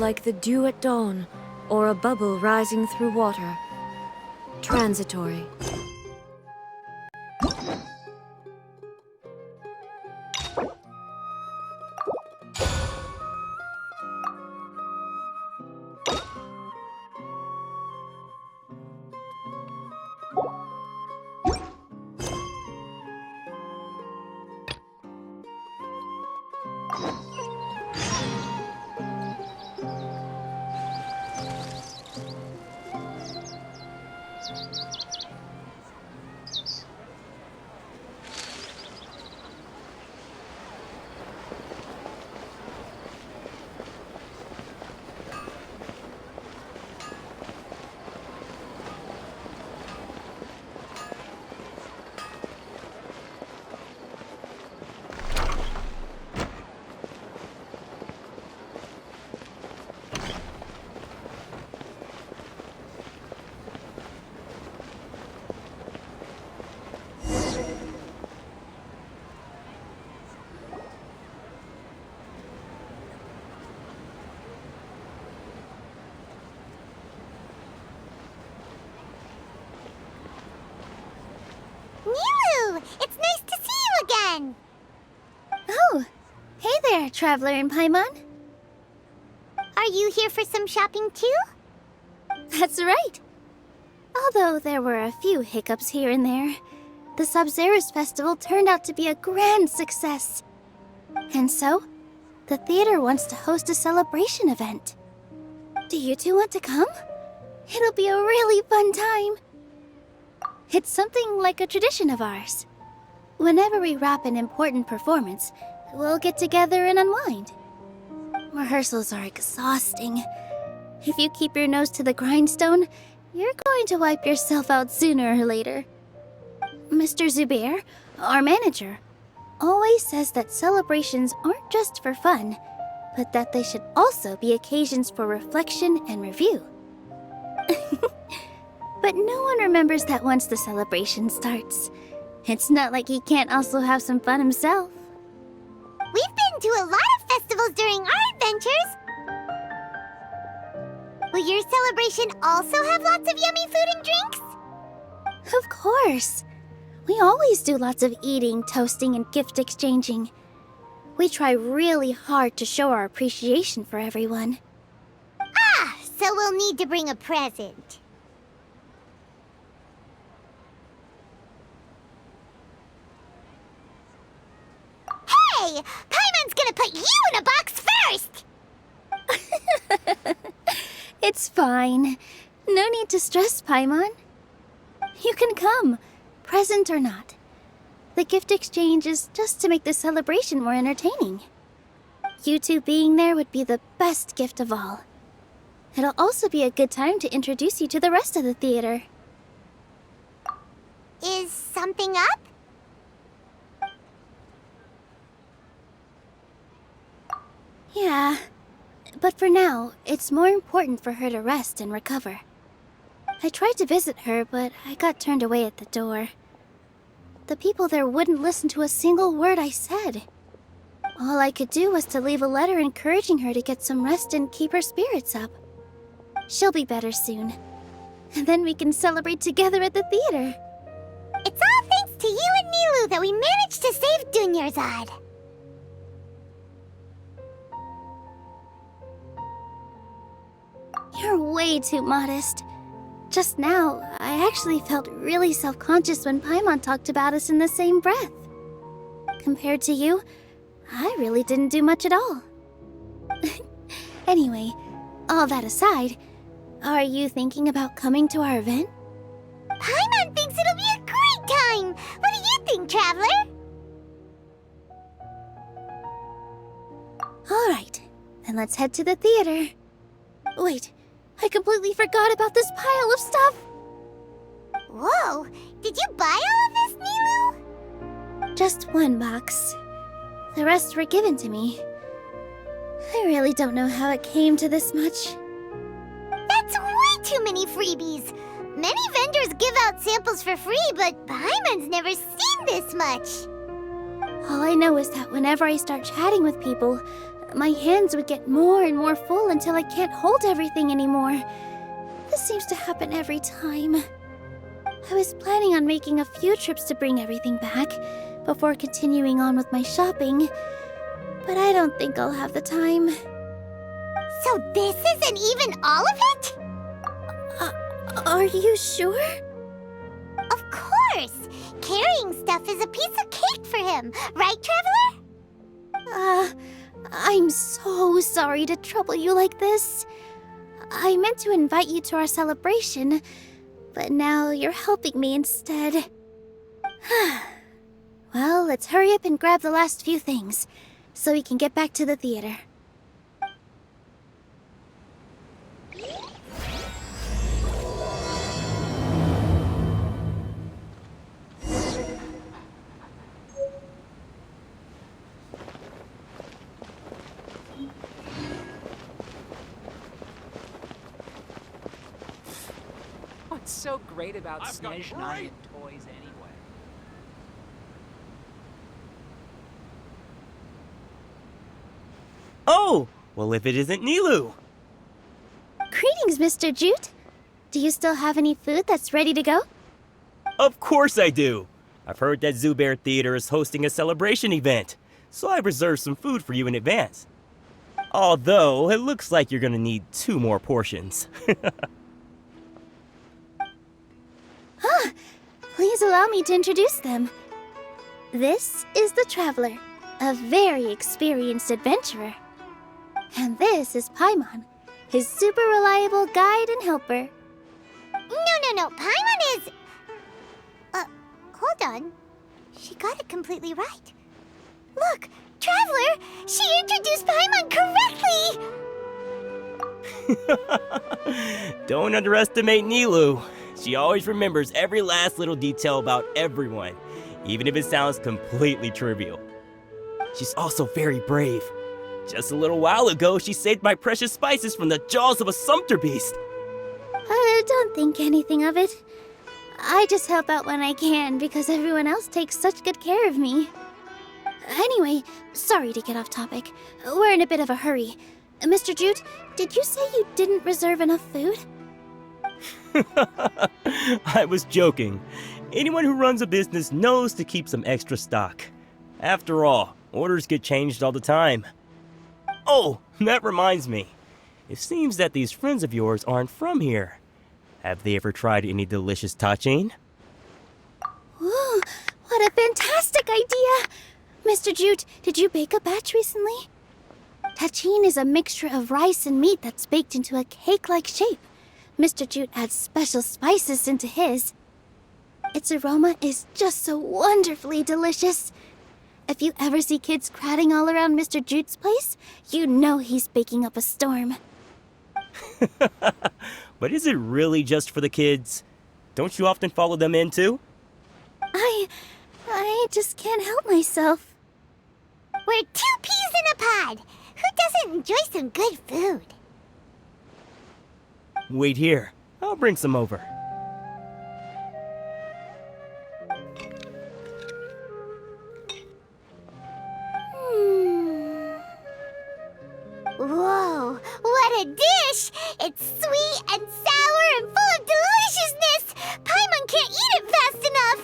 like the dew at dawn, or a bubble rising through water. Transitory. Nilou! It's nice to see you again! Oh, hey there, Traveler in Paimon. Are you here for some shopping too? That's right. Although there were a few hiccups here and there, the Sub-Zerus Festival turned out to be a grand success. And so, the theater wants to host a celebration event. Do you two want to come? It'll be a really fun time. It's something like a tradition of ours. Whenever we wrap an important performance, we'll get together and unwind. Rehearsals are exhausting. If you keep your nose to the grindstone, you're going to wipe yourself out sooner or later. Mr. Zubair, our manager, always says that celebrations aren't just for fun, but that they should also be occasions for reflection and review. But no one remembers that once the celebration starts. It's not like he can't also have some fun himself. We've been to a lot of festivals during our adventures! Will your celebration also have lots of yummy food and drinks? Of course. We always do lots of eating, toasting, and gift exchanging. We try really hard to show our appreciation for everyone. Ah, so we'll need to bring a present. Hey! Paimon's gonna put you in a box first! It's fine. No need to stress, Paimon. You can come, present or not. The gift exchange is just to make the celebration more entertaining. You two being there would be the best gift of all. It'll also be a good time to introduce you to the rest of the theater. Is something up? Yeah, but for now, it's more important for her to rest and recover. I tried to visit her, but I got turned away at the door. The people there wouldn't listen to a single word I said. All I could do was to leave a letter encouraging her to get some rest and keep her spirits up. She'll be better soon. And then we can celebrate together at the theater. It's all thanks to you and Nilou that we managed to save Dunyarzad. You're way too modest. Just now, I actually felt really self-conscious when Paimon talked about us in the same breath. Compared to you, I really didn't do much at all. Anyway, all that aside, are you thinking about coming to our event? Paimon thinks it'll be a great time! What do you think, Traveler? Alright, then let's head to the theater. Wait, I completely forgot about this pile of stuff! Whoa! Did you buy all of this, Nilou? Just one box. The rest were given to me. I really don't know how it came to this much. That's way too many freebies! Many vendors give out samples for free, but Paimon's never seen this much! All I know is that whenever I start chatting with people, my hands would get more and more full until I can't hold everything anymore. This seems to happen every time. I was planning on making a few trips to bring everything back before continuing on with my shopping, but I don't think I'll have the time. So this isn't even all of it? Are you sure? Of course! Carrying stuff is a piece of cake for him, right, Traveler? I'm so sorry to trouble you like this. I meant to invite you to our celebration, but now you're helping me instead. Well, let's hurry up and grab the last few things, so we can get back to the theater. What's so great about I've got Snezhnaya great- toys anyway? Oh! Well, if it isn't Nilou! Greetings, Mr. Jute. Do you still have any food that's ready to go? Of course I do! I've heard that Zubair Theater is hosting a celebration event, so I reserved some food for you in advance. Although, it looks like you're gonna need 2 more portions. Please allow me to introduce them. This is the Traveler, a very experienced adventurer. And this is Paimon, his super reliable guide and helper. No. Paimon is... hold on. She got it completely right. Look, Traveler! She introduced Paimon correctly! Don't underestimate Nilou. She always remembers every last little detail about everyone, even if it sounds completely trivial. She's also very brave. Just a little while ago, she saved my precious spices from the jaws of a sumpter beast. Don't think anything of it. I just help out when I can because everyone else takes such good care of me. Anyway, sorry to get off topic. We're in a bit of a hurry. Mr. Jute, did you say you didn't reserve enough food? I was joking. Anyone who runs a business knows to keep some extra stock. After all, orders get changed all the time. Oh, that reminds me. It seems that these friends of yours aren't from here. Have they ever tried any delicious tachin? Ooh, what a fantastic idea! Mr. Jute, did you bake a batch recently? Tachin is a mixture of rice and meat that's baked into a cake-like shape. Mr. Jute adds special spices into his. Its aroma is just so wonderfully delicious. If you ever see kids crowding all around Mr. Jute's place, you know he's baking up a storm. But is it really just for the kids? Don't you often follow them in too? I just can't help myself. We're 2 peas in a pod! Who doesn't enjoy some good food? Wait here. I'll bring some over. Whoa, what a dish! It's sweet and sour and full of deliciousness! Paimon can't eat it fast enough!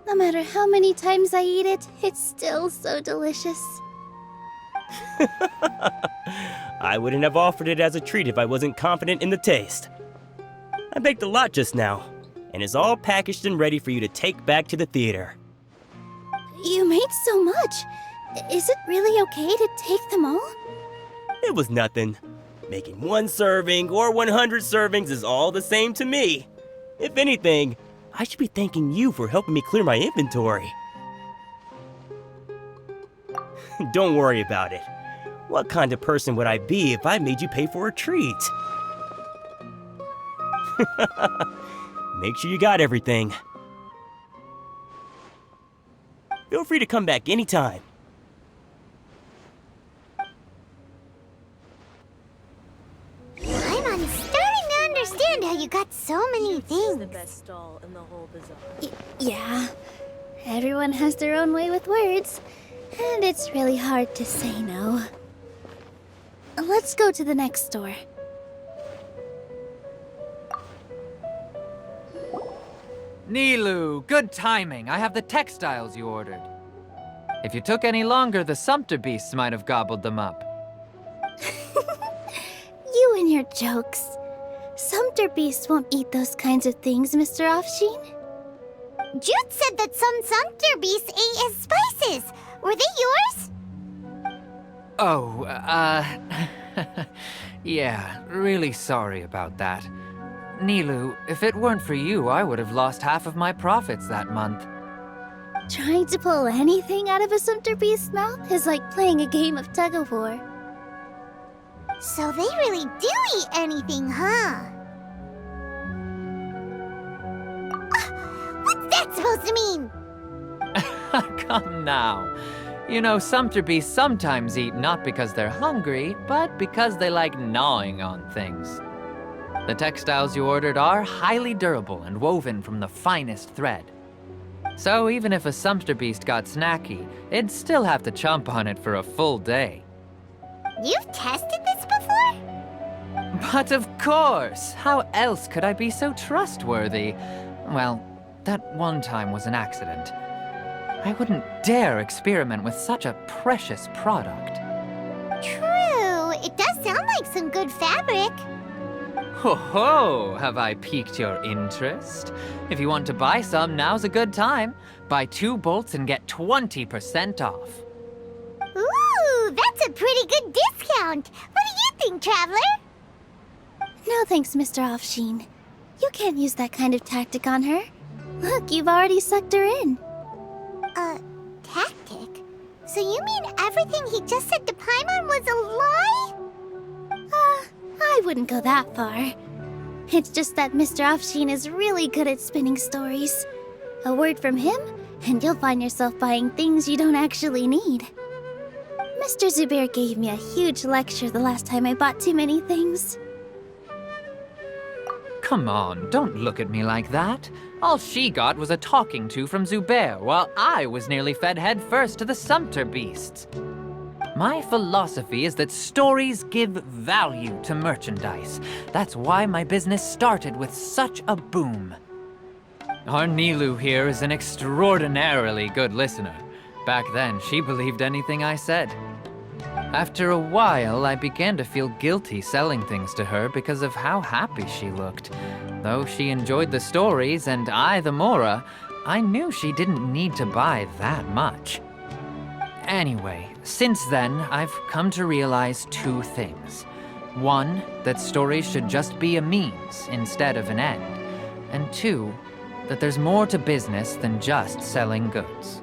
No matter how many times I eat it, it's still so delicious. I wouldn't have offered it as a treat if I wasn't confident in the taste. I baked a lot just now, and it's all packaged and ready for you to take back to the theater. You made so much. Is it really okay to take them all? It was nothing. Making 1 serving or 100 servings is all the same to me. If anything, I should be thanking you for helping me clear my inventory. Don't worry about it. What kind of person would I be if I made you pay for a treat? Make sure you got everything. Feel free to come back anytime. Paimon's starting to understand how you got so many This is the things. best stall in the whole bazaar. Yeah. Everyone has their own way with words, and it's really hard to say no. Let's go to the next store. Nilou, good timing. I have the textiles you ordered. If you took any longer, the sumpter beasts might have gobbled them up. You and your jokes. Sumpter beasts won't eat those kinds of things, Mr. Offsheen. Jude said that some sumpter beasts ate his spices. Were they yours? Oh, yeah, really sorry about that. Nilou, if it weren't for you, I would have lost half of my profits that month. Trying to pull anything out of a sumpter beast's mouth is like playing a game of tug-of-war. So they really do eat anything, huh? What's that supposed to mean? Come now. You know, sumpter beasts sometimes eat not because they're hungry, but because they like gnawing on things. The textiles you ordered are highly durable and woven from the finest thread. So even if a sumpter beast got snacky, it'd still have to chomp on it for a full day. You've tested this before? But of course! How else could I be so trustworthy? Well, that one time was an accident. I wouldn't dare experiment with such a precious product. True. It does sound like some good fabric. Ho ho! Have I piqued your interest? If you want to buy some, now's a good time. Buy 2 bolts and get 20% off. Ooh, that's a pretty good discount. What do you think, Traveler? No thanks, Mr. Offsheen. You can't use that kind of tactic on her. Look, you've already sucked her in. Tactic? So you mean everything he just said to Paimon was a lie? I wouldn't go that far. It's just that Mr. Offsheen is really good at spinning stories. A word from him, and you'll find yourself buying things you don't actually need. Mr. Zubair gave me a huge lecture the last time I bought too many things. Come on, don't look at me like that. All she got was a talking to from Zubair, while I was nearly fed head first to the sumpter beasts. My philosophy is that stories give value to merchandise. That's why my business started with such a boom. Our Nilou here is an extraordinarily good listener. Back then, she believed anything I said. After a while, I began to feel guilty selling things to her because of how happy she looked. Though she enjoyed the stories and I the Mora, I knew she didn't need to buy that much. Anyway, since then, I've come to realize 2 things. 1, that stories should just be a means instead of an end. And 2, that there's more to business than just selling goods.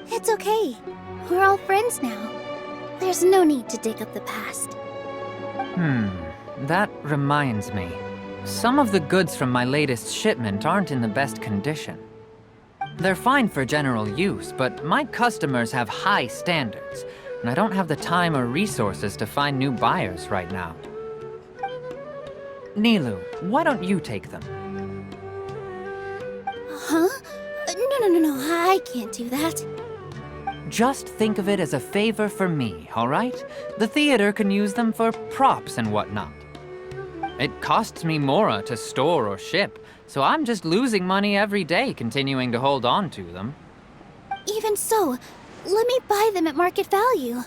It's okay. We're all friends now. There's no need to dig up the past. That reminds me. Some of the goods from my latest shipment aren't in the best condition. They're fine for general use, but my customers have high standards, and I don't have the time or resources to find new buyers right now. Nilou, why don't you take them? Huh? No, I can't do that. Just think of it as a favor for me, all right? The theater can use them for props and whatnot. It costs me Mora to store or ship, so I'm just losing money every day continuing to hold on to them. Even so, let me buy them at market value.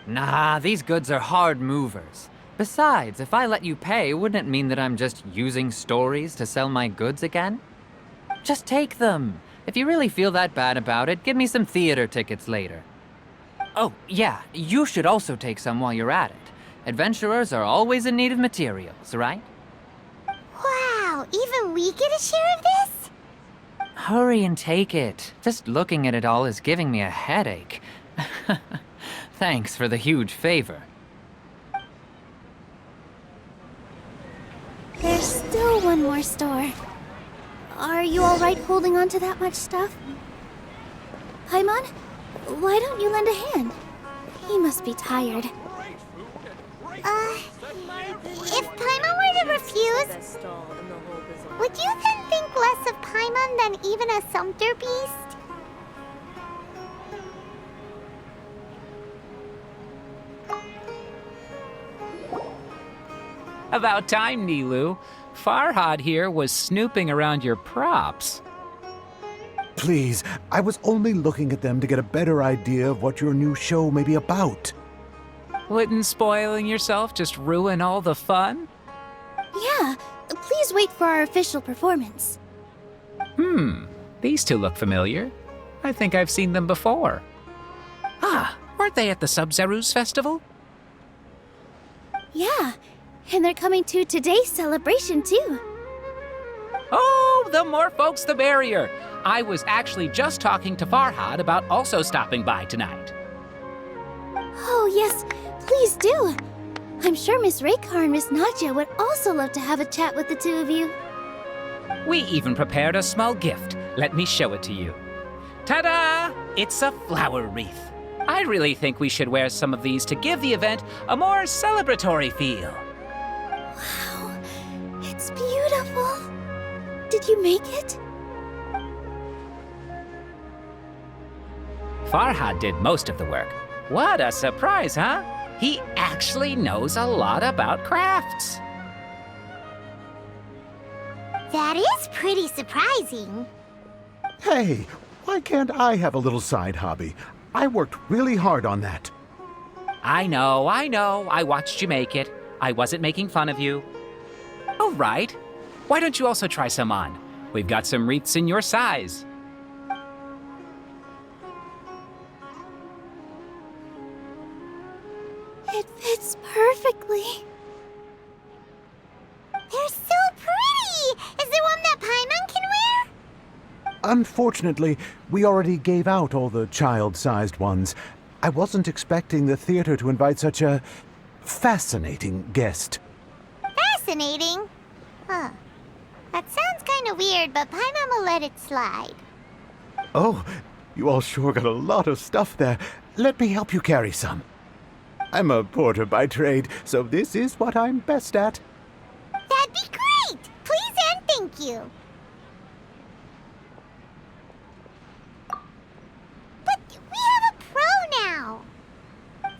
Nah, these goods are hard movers. Besides, if I let you pay, wouldn't it mean that I'm just using stories to sell my goods again? Just take them. If you really feel that bad about it, give me some theater tickets later. Oh, yeah, you should also take some while you're at it. Adventurers are always in need of materials, right? Wow, even we get a share of this? Hurry and take it. Just looking at it all is giving me a headache. Thanks for the huge favor. There's still one more store. Are you all right holding on to that much stuff? Paimon, why don't you lend a hand? He must be tired. If Paimon were to refuse, would you then think less of Paimon than even a sumpter beast? About time, Nilou. Farhad here was snooping around your props. Please, I was only looking at them to get a better idea of what your new show may be about. Wouldn't spoiling yourself just ruin all the fun? Yeah, please wait for our official performance. These two look familiar. I think I've seen them before. Ah, weren't they at the Sub-Zerus festival? Yeah, and they're coming to today's celebration too. Oh, the more folks the merrier. I was actually just talking to Farhad about also stopping by tonight. Oh yes, please do. I'm sure Miss Raykar and Miss Nadja would also love to have a chat with the two of you. We even prepared a small gift. Let me show it to you. Ta-da! It's a flower wreath. I really think we should wear some of these to give the event a more celebratory feel. Wow, it's beautiful. Did you make it? Farhad did most of the work. What a surprise, huh? He actually knows a lot about crafts. That is pretty surprising. Hey, why can't I have a little side hobby? I worked really hard on that. I know. I watched you make it. I wasn't making fun of you. All right. Why don't you also try some on? We've got some wreaths in your size. It fits perfectly. They're so pretty! Is there one that Paimon can wear? Unfortunately, we already gave out all the child-sized ones. I wasn't expecting the theater to invite such a fascinating guest. Fascinating? Huh. That sounds kind of weird, but Paimon will let it slide. Oh, you all sure got a lot of stuff there. Let me help you carry some. I'm a porter by trade, so this is what I'm best at. That'd be great! Please and thank you. But we have a pro now.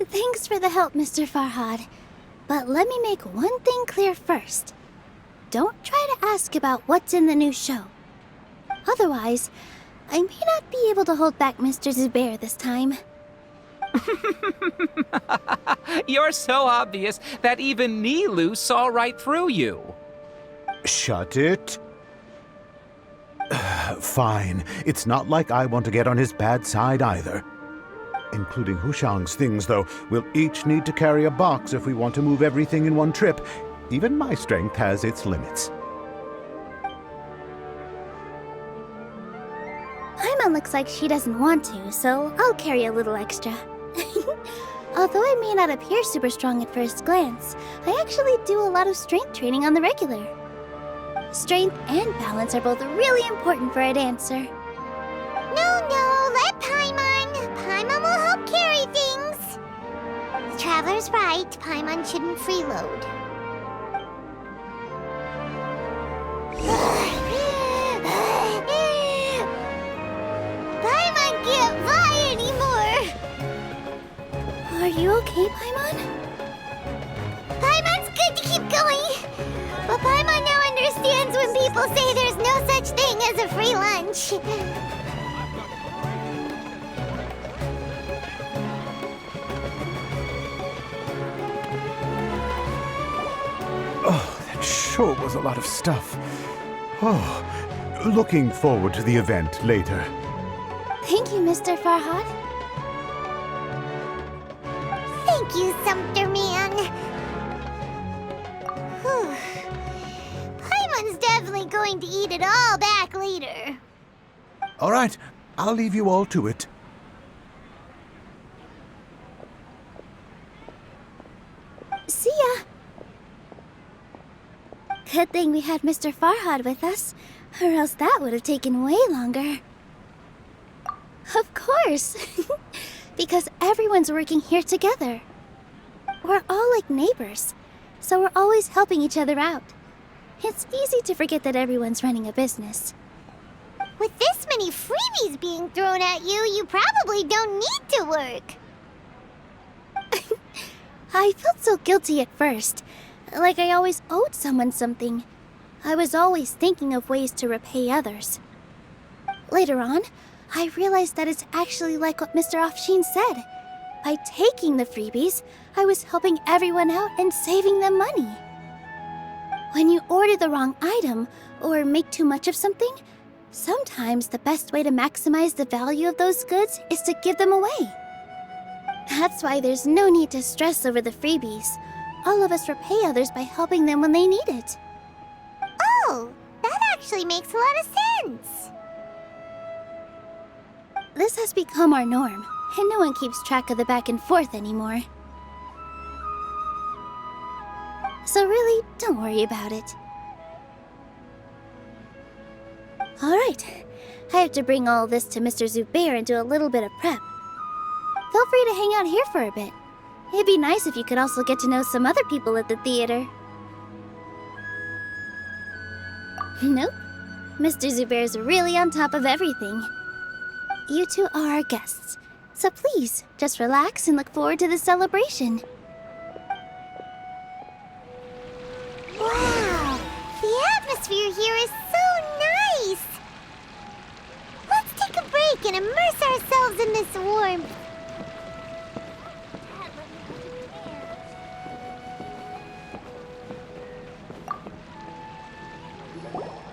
Thanks for the help, Mr. Farhad. But let me make one thing clear first. Don't try to ask about what's in the new show. Otherwise, I may not be able to hold back Mr. Zubair this time. You're so obvious that even Nilou saw right through you. Shut it. Fine. It's not like I want to get on his bad side either. Including Hushang's things, though. We'll each need to carry a box if we want to move everything in one trip. Even my strength has its limits. Paimon looks like she doesn't want to, so I'll carry a little extra. Although I may not appear super strong at first glance, I actually do a lot of strength training on the regular. Strength and balance are both really important for a dancer. No, let Paimon. Paimon will help carry things. The Traveler's right. Paimon shouldn't freeload. Paimon can't fly anymore. Are you okay, Paimon? Paimon's good to keep going. But Paimon now understands when people say there's no such thing as a free lunch. Oh, that sure was a lot of stuff. Oh, looking forward to the event later. Thank you, Mr. Farhad. Thank you, Sumpter Man. Whew. Paimon's definitely going to eat it all back later. All right, I'll leave you all to it. See ya! Good thing we had Mr. Farhad with us, or else that would have taken way longer. Of course! Because everyone's working here together. We're all like neighbors, so we're always helping each other out. It's easy to forget that everyone's running a business. With this many freebies being thrown at you, you probably don't need to work. I felt so guilty at first, Like I always owed someone something. I was always thinking of ways to repay others. Later on, I realized that it's actually like what Mr. Afshin said. By taking the freebies, I was helping everyone out and saving them money. When you order the wrong item or make too much of something, sometimes the best way to maximize the value of those goods is to give them away. That's why there's no need to stress over the freebies. All of us repay others by helping them when they need it. Oh, that actually makes a lot of sense. This has become our norm, and no one keeps track of the back and forth anymore. So really, don't worry about it. Alright, I have to bring all this to Mr. Zubair and do a little bit of prep. Feel free to hang out here for a bit. It'd be nice if you could also get to know some other people at the theater. Nope. Mr. Zubair's really on top of everything. You two are our guests, so please, just relax and look forward to the celebration. Wow, the atmosphere here is so nice. Let's take a break and immerse ourselves in this warmth.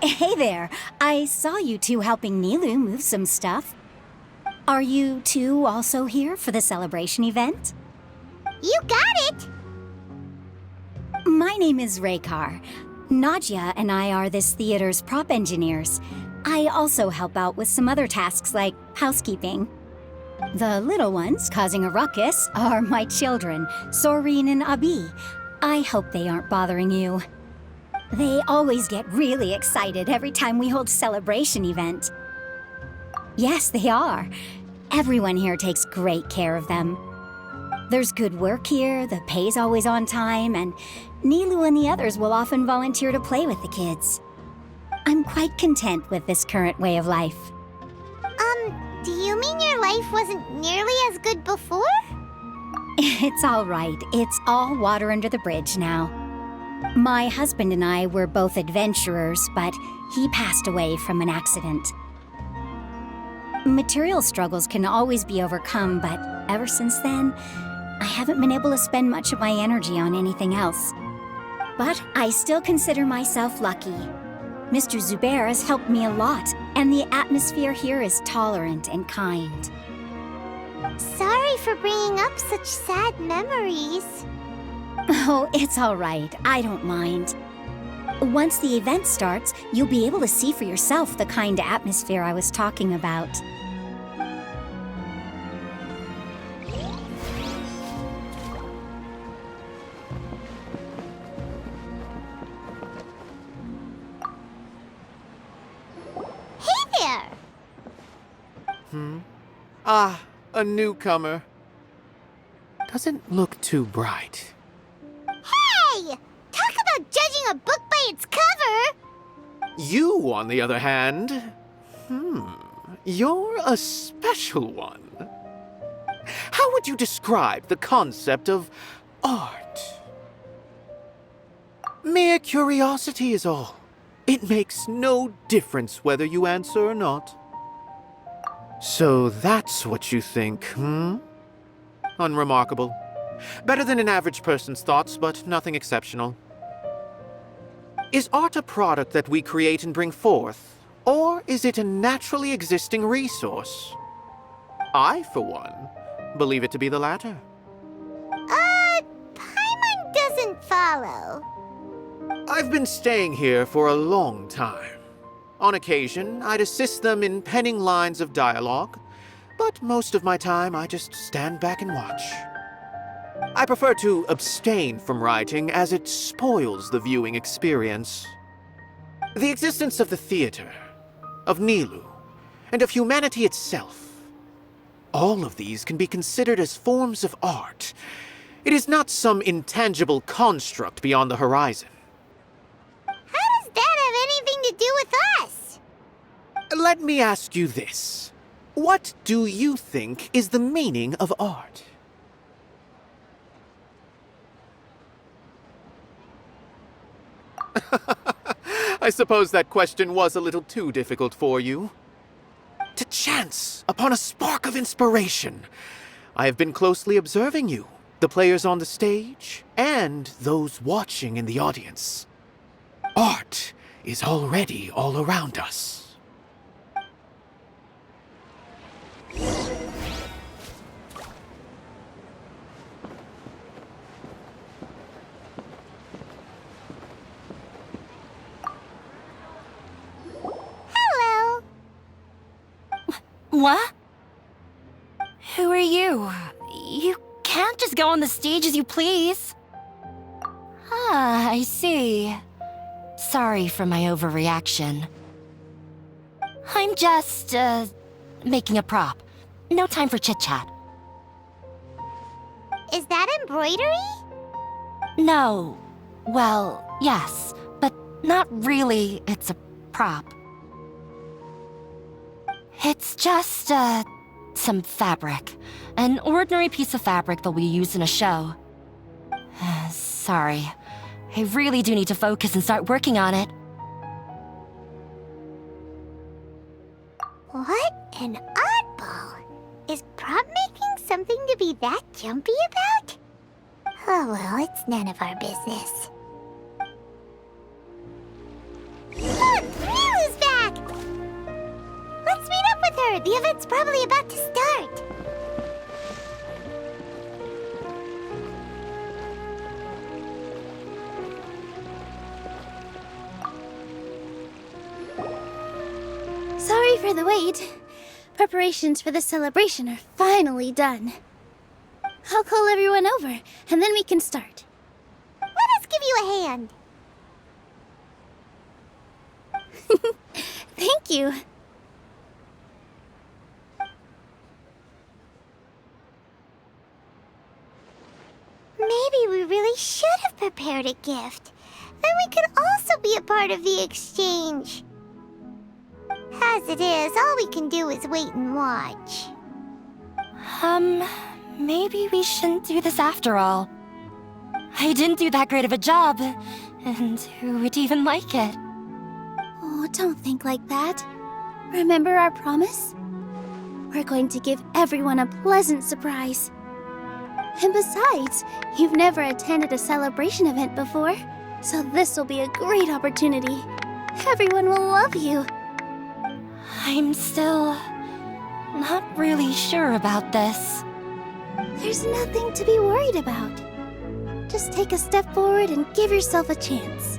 Hey there, I saw you two helping Nilou move some stuff. Are you two also here for the celebration event? You got it! My name is Raykar. Nadia and I are this theater's prop engineers. I also help out with some other tasks like housekeeping. The little ones causing a ruckus are my children, Soreen and Abi. I hope they aren't bothering you. They always get really excited every time we hold a celebration event. Yes, they are. Everyone here takes great care of them. There's good work here, the pay's always on time, and Nilou and the others will often volunteer to play with the kids. I'm quite content with this current way of life. Do you mean your life wasn't nearly as good before? It's all right. It's all water under the bridge now. My husband and I were both adventurers, but he passed away from an accident. Material struggles can always be overcome, but ever since then, I haven't been able to spend much of my energy on anything else. But I still consider myself lucky. Mr. Zubair has helped me a lot, and the atmosphere here is tolerant and kind. Sorry for bringing up such sad memories. Oh, it's all right. I don't mind. Once the event starts, you'll be able to see for yourself the kind of atmosphere I was talking about. Hey there! Ah, a newcomer. Doesn't look too bright. Hey! Talk about judging a book by its cover! You, on the other hand, you're a special one. How would you describe the concept of art? Mere curiosity is all. It makes no difference whether you answer or not. So that's what you think, Unremarkable. Better than an average person's thoughts, but nothing exceptional. Is art a product that we create and bring forth, or is it a naturally existing resource? I, for one, believe it to be the latter. Paimon doesn't follow. I've been staying here for a long time. On occasion, I'd assist them in penning lines of dialogue, but most of my time I just stand back and watch. I prefer to abstain from writing as it spoils the viewing experience. The existence of the theater, of Nilou, and of humanity itself. All of these can be considered as forms of art. It is not some intangible construct beyond the horizon. How does that have anything to do with us? Let me ask you this. What do you think is the meaning of art? I suppose that question was a little too difficult for you. To chance upon a spark of inspiration, I have been closely observing you, the players on the stage, and those watching in the audience. Art is already all around us. Hello. What? Who are you? You can't just go on the stage as you please. Ah, I see. Sorry for my overreaction. I'm just, making a prop. No time for chit-chat. Is that embroidery? No. Well, yes, but not really. It's a prop. It's just, some fabric. An ordinary piece of fabric that we use in a show. Sorry. I really do need to focus and start working on it. What an oddball. Is prop making something to be that jumpy about? Oh well, it's none of our business. Look, Nilou's back! Let's meet up with her. The event's probably about to start. Sorry for the wait. Preparations for the celebration are finally done. I'll call everyone over, and then we can start. Let us give you a hand. Thank you. Maybe we really should have prepared a gift. Then we could also be a part of the exchange. As it is, all we can do is wait and watch. Maybe we shouldn't do this after all. I didn't do that great of a job, and who would even like it? Oh, don't think like that. Remember our promise? We're going to give everyone a pleasant surprise. And besides, you've never attended a celebration event before, so this will be a great opportunity. Everyone will love you. I'm still not really sure about this. There's nothing to be worried about. Just take a step forward and give yourself a chance.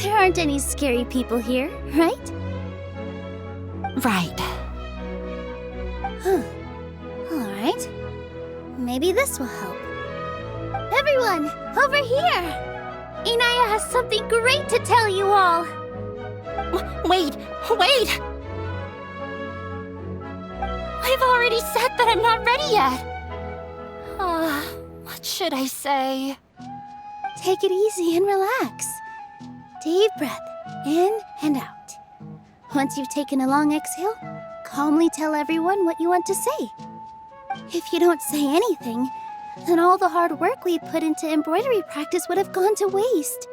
There aren't any scary people here, right? Right. Huh. All right. Maybe this will help. Everyone, over here! Inaya has something great to tell you all. Wait! I've already said that I'm not ready yet. What should I say? Take it easy and relax. Deep breath, in and out. Once you've taken a long exhale, calmly tell everyone what you want to say. If you don't say anything, then all the hard work we put into embroidery practice would have gone to waste.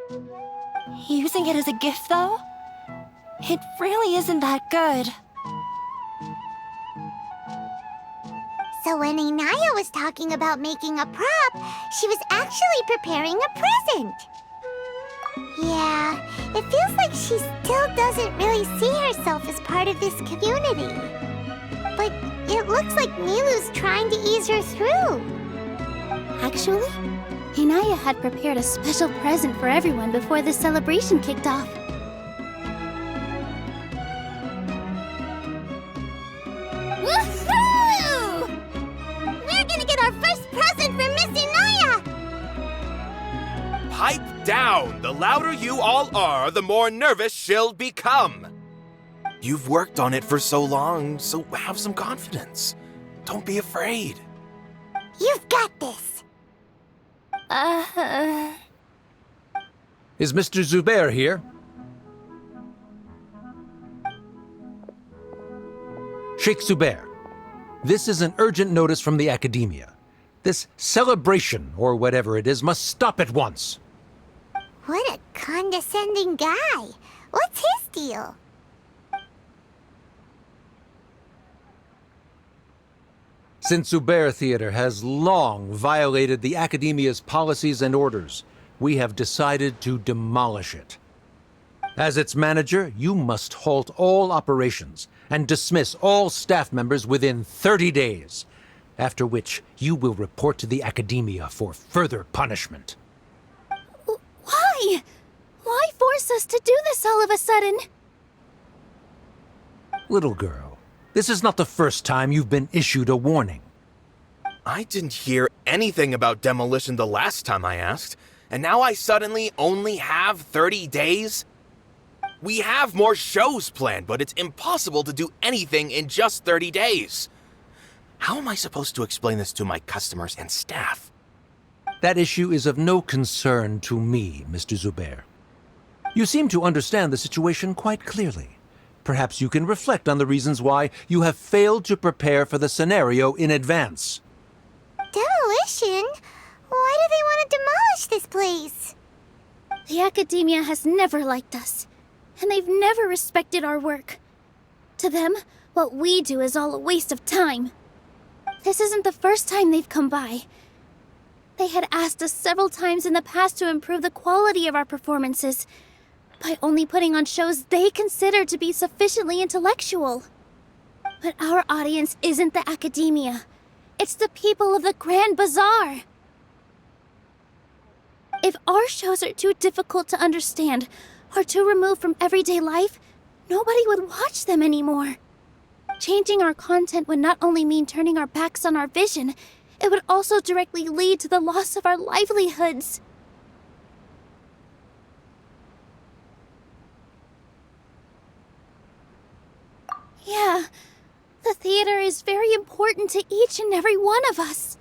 Using it as a gift, though? It really isn't that good. So when Inaya was talking about making a prop, she was actually preparing a present. Yeah, it feels like she still doesn't really see herself as part of this community. But it looks like Nilou's trying to ease her through. Actually, Inaya had prepared a special present for everyone before the celebration kicked off. Woohoo! We're gonna get our first present from Miss Inaya! Pipe down! The louder you all are, the more nervous she'll become. You've worked on it for so long, so have some confidence. Don't be afraid. You've got this! Is Mr. Zubair here? Sheikh Zubair, this is an urgent notice from the Academia. This celebration, or whatever it is, must stop at once. What a condescending guy. What's his deal? Since Zubair Theater has long violated the Academia's policies and orders, we have decided to demolish it. As its manager, you must halt all operations and dismiss all staff members within 30 days, after which you will report to the Academia for further punishment. Why? Why force us to do this all of a sudden? Little girl, this is not the first time you've been issued a warning. I didn't hear anything about demolition the last time I asked, and now I suddenly only have 30 days? We have more shows planned, but it's impossible to do anything in just 30 days. How am I supposed to explain this to my customers and staff? That issue is of no concern to me, Mr. Zubair. You seem to understand the situation quite clearly. Perhaps you can reflect on the reasons why you have failed to prepare for the scenario in advance. Demolition? Why do they want to demolish this place? The Academia has never liked us, and they've never respected our work. To them, what we do is all a waste of time. This isn't the first time they've come by. They had asked us several times in the past to improve the quality of our performances by only putting on shows they consider to be sufficiently intellectual. But our audience isn't the Academia. It's the people of the Grand Bazaar. If our shows are too difficult to understand or too removed from everyday life, nobody would watch them anymore. Changing our content would not only mean turning our backs on our vision, it would also directly lead to the loss of our livelihoods. Yeah, the theater is very important to each and every one of us.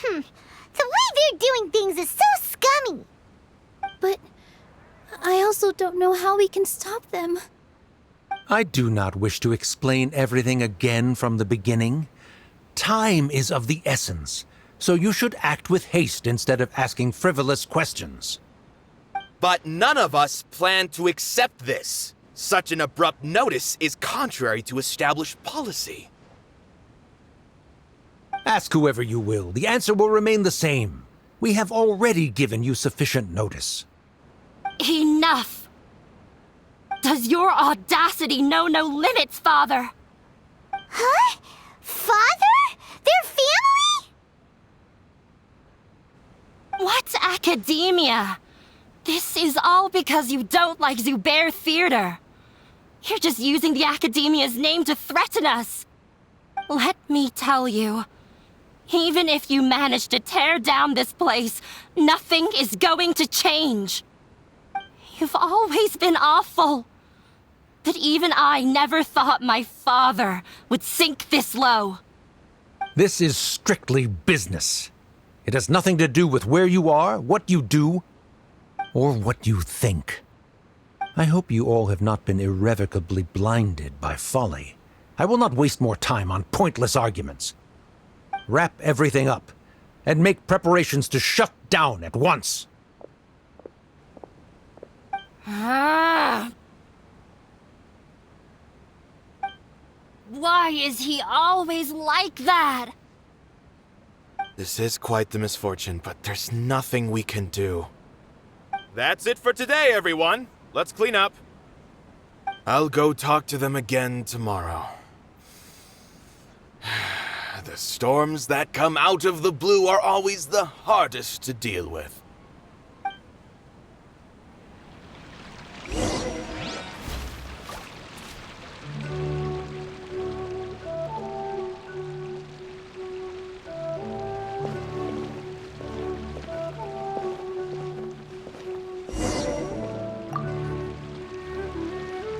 The way they're doing things is so scummy. But I also don't know how we can stop them. I do not wish to explain everything again from the beginning. Time is of the essence, so you should act with haste instead of asking frivolous questions. But none of us plan to accept this. Such an abrupt notice is contrary to established policy. Ask whoever you will, the answer will remain the same. We have already given you sufficient notice. Enough! Does your audacity know no limits, Father? Huh? Father? Their family? What academia? This is all because you don't like Zubair Theater. You're just using the Academia's name to threaten us. Let me tell you, even if you manage to tear down this place, nothing is going to change. You've always been awful. But even I never thought my father would sink this low. This is strictly business. It has nothing to do with where you are, what you do, or what you think. I hope you all have not been irrevocably blinded by folly. I will not waste more time on pointless arguments. Wrap everything up, and make preparations to shut down at once. Why is he always like that? This is quite the misfortune, but there's nothing we can do. That's it for today, everyone. Let's clean up. I'll go talk to them again tomorrow. The storms that come out of the blue are always the hardest to deal with.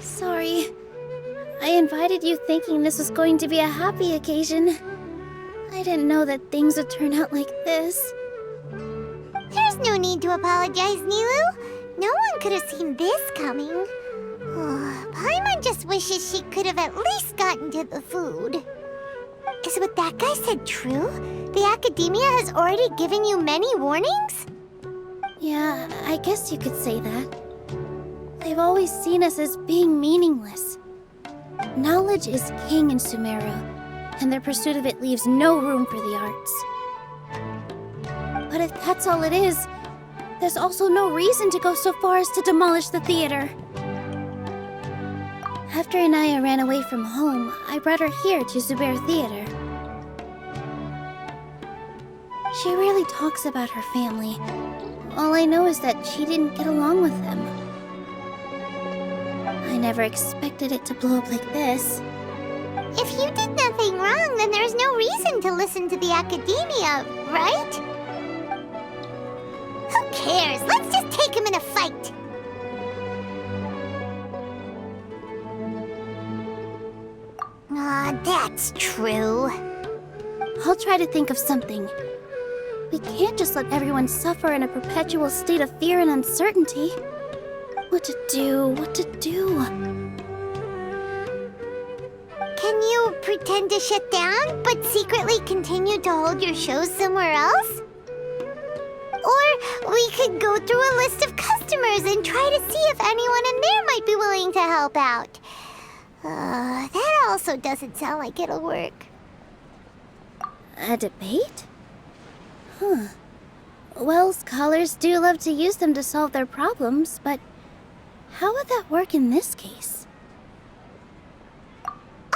Sorry. I invited you thinking this was going to be a happy occasion. I didn't know that things would turn out like this. There's no need to apologize, Nilou. No one could have seen this coming. Paimon just wishes she could have at least gotten to the food. Is what that guy said true? The Academia has already given you many warnings? Yeah, I guess you could say that. They've always seen us as being meaningless. Knowledge is king in Sumeru, and their pursuit of it leaves no room for the arts. But if that's all it is, there's also no reason to go so far as to demolish the theater. After Inaya ran away from home, I brought her here to Zubair Theater. She rarely talks about her family. All I know is that she didn't get along with them. I never expected it to blow up like this. If you did nothing wrong, then there's no reason to listen to the academia, right? Who cares? Let's just take him in a fight! Aw, that's true. I'll try to think of something. We can't just let everyone suffer in a perpetual state of fear and uncertainty. What to do? Can you pretend to shut down, but secretly continue to hold your shows somewhere else? Or we could go through a list of customers and try to see if anyone in there might be willing to help out. That also doesn't sound like it'll work. A debate? Huh. Well, scholars do love to use them to solve their problems, but how would that work in this case?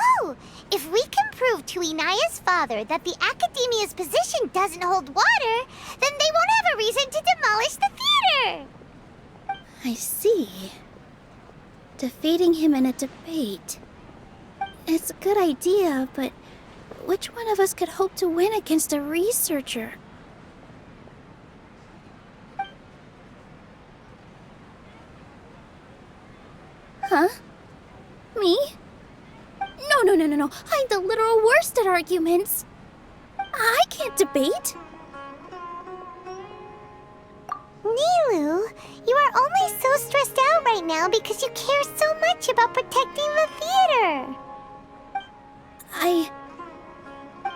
Oh! If we can prove to Inaya's father that the Academia's position doesn't hold water, then they won't have a reason to demolish the theater! I see. Defeating him in a debate. It's a good idea, but which one of us could hope to win against a researcher? Huh? Me? No. I'm the literal worst at arguments. I can't debate. Nilou, you are only so stressed out right now because you care so much about protecting the theater.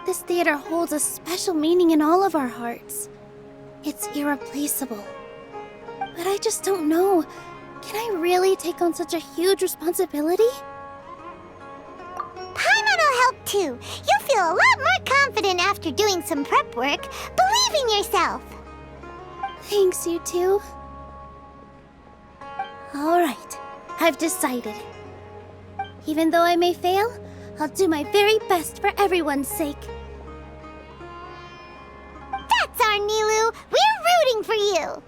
This theater holds a special meaning in all of our hearts. It's irreplaceable. But I just don't know. Can I really take on such a huge responsibility? Paimon will help too. You'll feel a lot more confident after doing some prep work. Believe in yourself. Thanks, you two. Alright, I've decided. Even though I may fail, I'll do my very best for everyone's sake. That's our Nilou! We're rooting for you!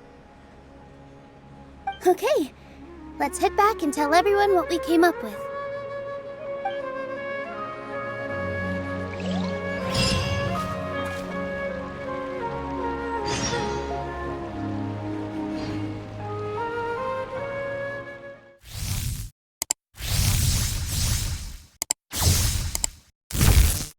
Okay, let's head back and tell everyone what we came up with.